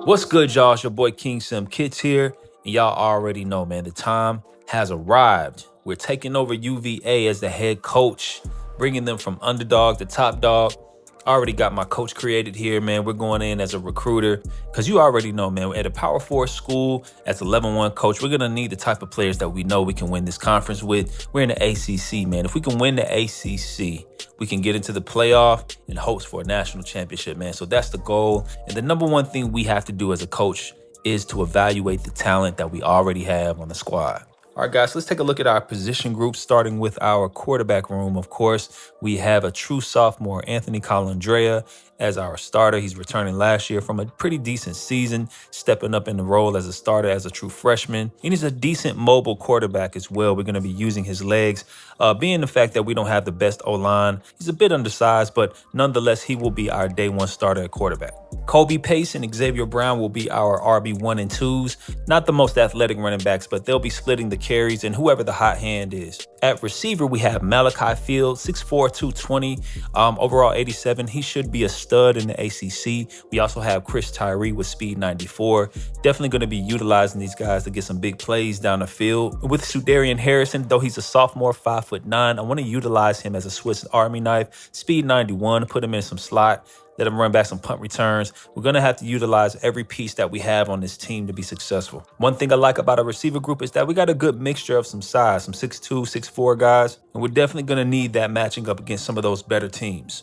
What's good, y'all? It's your boy King Sim Kits here, and y'all already know, man, the time has arrived. We're taking over UVA as the head coach, bringing them from underdog to top dog. I already got my coach created here, man. We're going in as a recruiter because you already know, man, at a Power 4 school as a level 1 coach, we're going to need the type of players that we know we can win this conference with. We're in the ACC, man. If we can win the ACC, we can get into the playoff in hopes for a national championship, man. So that's the goal. And the number one thing we have to do as a coach is to evaluate the talent that we already have on the squad. All right, guys, let's take a look at our position group, starting with our quarterback room. Of course, we have a true sophomore, Anthony Colandrea, as our starter. He's returning last year from a pretty decent season, stepping up in the role as a starter as a true freshman. And he's a decent mobile quarterback as well. We're going to be using his legs. Being the fact that we don't have the best O-line, he's a bit undersized, but nonetheless, he will be our day 1 starter at quarterback. Kobe Pace and Xavier Brown will be our RB1 and 2s. Not the most athletic running backs, but they'll be splitting the carries and whoever the hot hand is. At receiver, we have Malachi Field, 6'4", 220, overall 87. He should be a stud in the ACC. We also have Chris Tyree with speed 94. Definitely going to be utilizing these guys to get some big plays down the field. With Sudarian Harrison, though he's a sophomore, 5'9", I want to utilize him as a Swiss Army knife. Speed 91, put him in some slot. Let him run back some punt returns. We're going to have to utilize every piece that we have on this team to be successful. One thing I like about our receiver group is that we got a good mixture of some size, some 6'2", 6'4" guys, and we're definitely going to need that matching up against some of those better teams.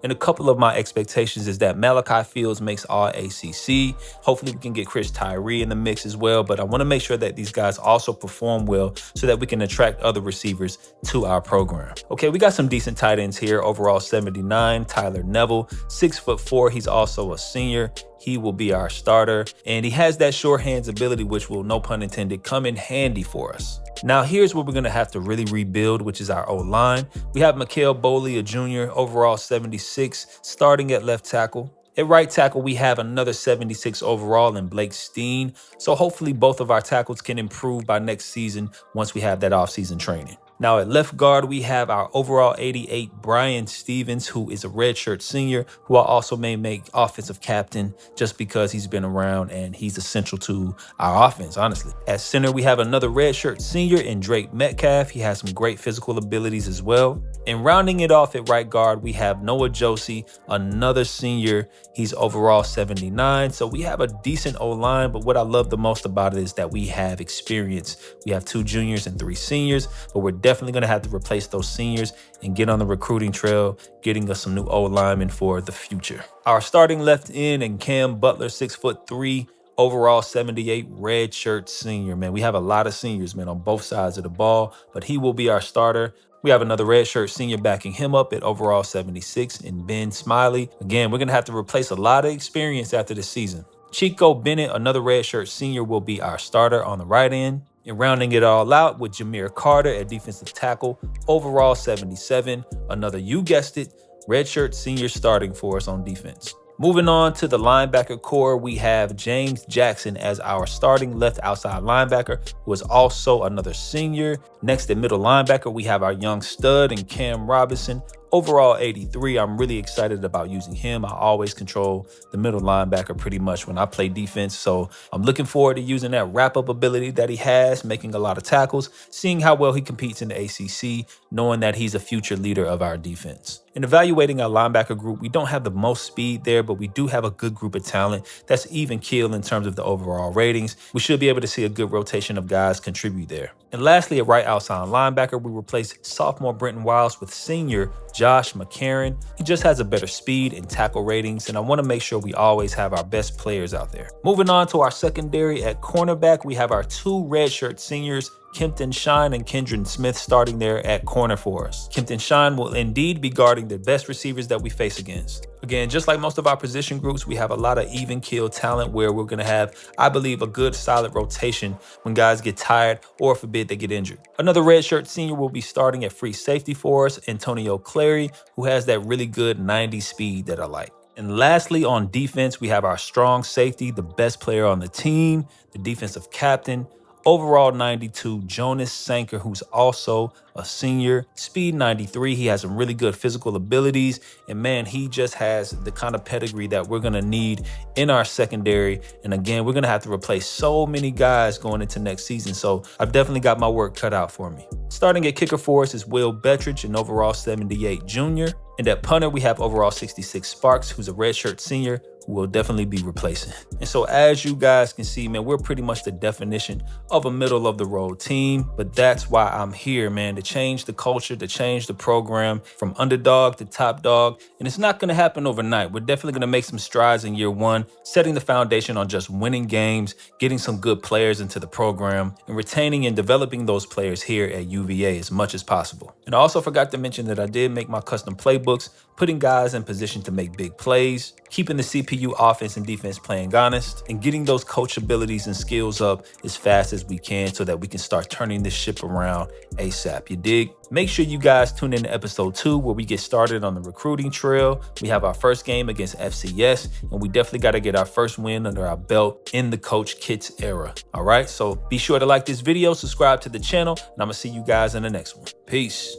And a couple of my expectations is that Malachi Fields makes all ACC. Hopefully we can get Chris Tyree in the mix as well, but I want to make sure that these guys also perform well so that we can attract other receivers to our program. Okay, we got some decent tight ends here. Overall 79, Tyler Neville, 6'4". He's also a senior. He will be our starter, and he has that sure hands ability, which will, no pun intended, come in handy for us. Now, here's where we're going to have to really rebuild, which is our O-line. We have Mikael Boley, a junior, overall 76, starting at left tackle. At right tackle, we have another 76 overall in Blake Steen. So hopefully both of our tackles can improve by next season once we have that offseason training. Now at left guard, we have our overall 88, Brian Stevens, who is a redshirt senior, who I also may make offensive captain just because he's been around and he's essential to our offense, honestly. At center, we have another redshirt senior in Drake Metcalf. He has some great physical abilities as well. And rounding it off at right guard, we have Noah Josie, another senior. He's overall 79. So we have a decent O-line, but what I love the most about it is that we have experience. We have 2 juniors and 3 seniors, but we're definitely going to have to replace those seniors and get on the recruiting trail, getting us some new O-linemen for the future. Our starting left end and Cam Butler, 6'3", overall 78, red shirt senior. Man, we have a lot of seniors, man, on both sides of the ball, but he will be our starter. We have another red shirt senior backing him up at overall 76 in Ben Smiley. Again, we're going to have to replace a lot of experience after the season. Chico Bennett, another red shirt senior, will be our starter on the right end. And rounding it all out with Jameer Carter at defensive tackle, overall 77. Another, you guessed it, redshirt senior starting for us on defense. Moving on to the linebacker core, we have James Jackson as our starting left outside linebacker, who is also another senior. Next at middle linebacker, we have our young stud and Cam Robinson, overall 83. I'm really excited about using him. I always control the middle linebacker pretty much when I play defense. So I'm looking forward to using that wrap-up ability that he has, making a lot of tackles, seeing how well he competes in the ACC, knowing that he's a future leader of our defense. In evaluating our linebacker group, we don't have the most speed there, but we do have a good group of talent that's even keel in terms of the overall ratings. We should be able to see a good rotation of guys contribute there. And lastly, at right outside linebacker, we replaced sophomore Brenton Wiles with senior Josh McCarron. He just has a better speed and tackle ratings, and I want to make sure we always have our best players out there. Moving on to our secondary, at cornerback, we have our 2 redshirt seniors, Kempton Shine and Kendron Smith, starting there at corner for us. Kempton Shine will indeed be guarding the best receivers that we face against. Again, just like most of our position groups, we have a lot of even keel talent where we're going to have, I believe, a good solid rotation when guys get tired or forbid they get injured. Another redshirt senior will be starting at free safety for us, Antonio Clary, who has that really good 90 speed that I like. And lastly, on defense, we have our strong safety, the best player on the team, the defensive captain, Overall 92, Jonas Sanker, who's also a senior. Speed 93, he has some really good physical abilities. And man, he just has the kind of pedigree that we're gonna need in our secondary. And again, we're gonna have to replace so many guys going into next season. So I've definitely got my work cut out for me. Starting at kicker for us is Will Bettridge, an overall 78 junior. And at punter, we have overall 66 Sparks, who's a redshirt senior, who will definitely be replacing. And so as you guys can see, man, we're pretty much the definition of a middle of the road team. But that's why I'm here, man, to change the culture, to change the program from underdog to top dog. And it's not going to happen overnight. We're definitely going to make some strides in year one, setting the foundation on just winning games, getting some good players into the program, and retaining and developing those players here at UVA as much as possible. And I also forgot to mention that I did make my custom playbooks, putting guys in position to make big plays, keeping the CPU offense and defense playing honest, and getting those coach abilities and skills up as fast as we can so that we can start turning this ship around ASAP. You dig? Make sure you guys tune in to episode 2 where we get started on the recruiting trail. We have our first game against FCS, and we definitely got to get our first win under our belt in the Coach Kitts era. All right, so be sure to like this video, subscribe to the channel, and I'm going to see you guys in the next one. Peace.